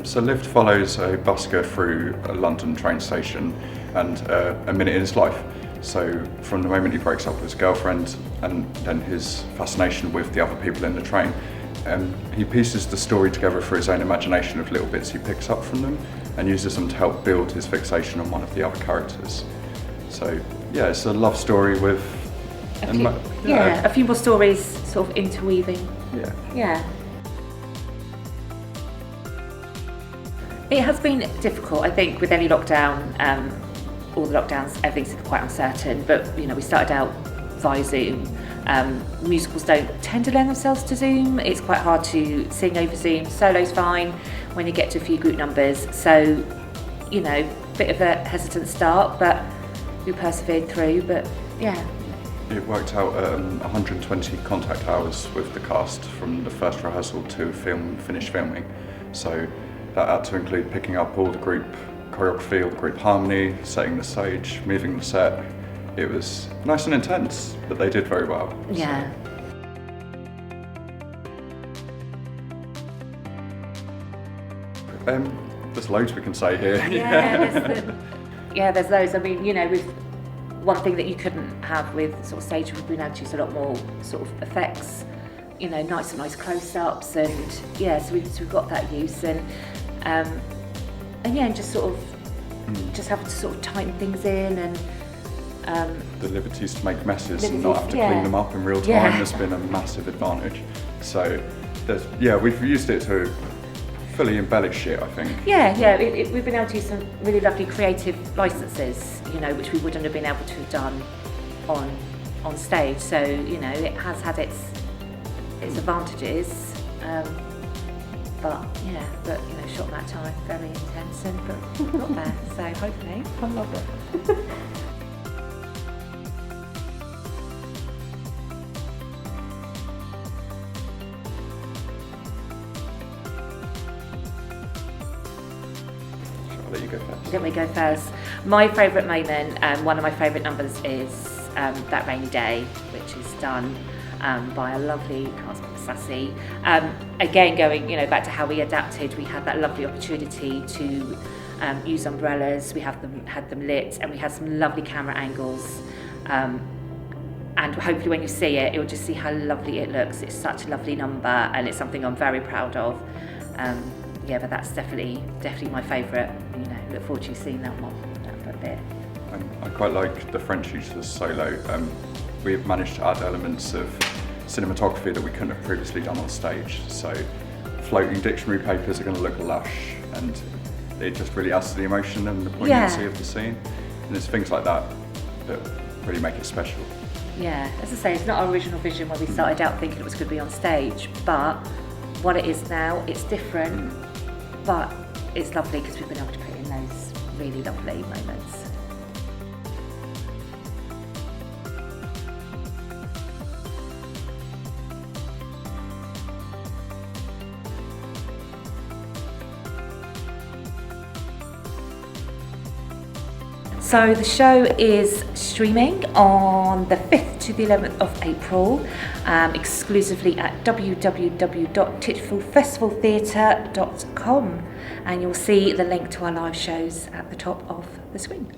So Lift follows a busker through a London train station and a minute in his life. So from the moment he breaks up with his girlfriend and then his fascination with the other people in the train, he pieces the story together through his own imagination of little bits he picks up from them and uses them to help build his fixation on one of the other characters. So yeah, it's a love story with a few more stories sort of interweaving. Yeah. It has been difficult, I think, with any lockdown. All the lockdowns, everything's quite uncertain. But we started out via Zoom. Musicals don't tend to lend themselves to Zoom. It's quite hard to sing over Zoom. Solo's fine when you get to a few group numbers. So, bit of a hesitant start, but we persevered through. But yeah. It worked out 120 contact hours with the cast from the first rehearsal to finished filming. So that had to include picking up all the group choreography, all the group harmony, setting the stage, moving the set. It was nice and intense, but they did very well. Yeah. So. There's loads we can say here. There's loads. I mean, with one thing that you couldn't have with sort of stage, we've been able to use a lot more sort of effects, nice close-ups, and so we've got that use, and just sort of just having to sort of tighten things in, and the liberties to make messes and not have to clean them up in real time has been a massive advantage. So we've used it to fully embellish it, I think. We've been able to use some really lovely creative licenses, which we wouldn't have been able to have done on stage. So it has had its advantages, but shot that time, very intense, but got there. So hopefully, I love it. Let me go first. My favourite moment, one of my favourite numbers is That Rainy Day, which is done by a lovely cast member, Sassy. Again, going back to how we adapted, we had that lovely opportunity to use umbrellas. We had them lit, and we had some lovely camera angles. And hopefully, when you see it, you'll just see how lovely it looks. It's such a lovely number, and it's something I'm very proud of. But that's definitely my favourite. Look forward to seeing that one for a bit. I quite like the French use of the solo. We've managed to add elements of cinematography that we couldn't have previously done on stage. So floating dictionary papers are going to look lush, and it just really adds to the emotion and the poignancy of the scene. And it's things like that that really make it special. Yeah, as I say, it's not our original vision when we started out thinking it was going to be on stage, but what it is now, it's different, but it's lovely because we've been able to put in those really lovely moments. So the show is streaming on the 5th to the 11th of April, exclusively at www.titchfieldfestivaltheatre.com, and you'll see the link to our live shows at the top of the screen.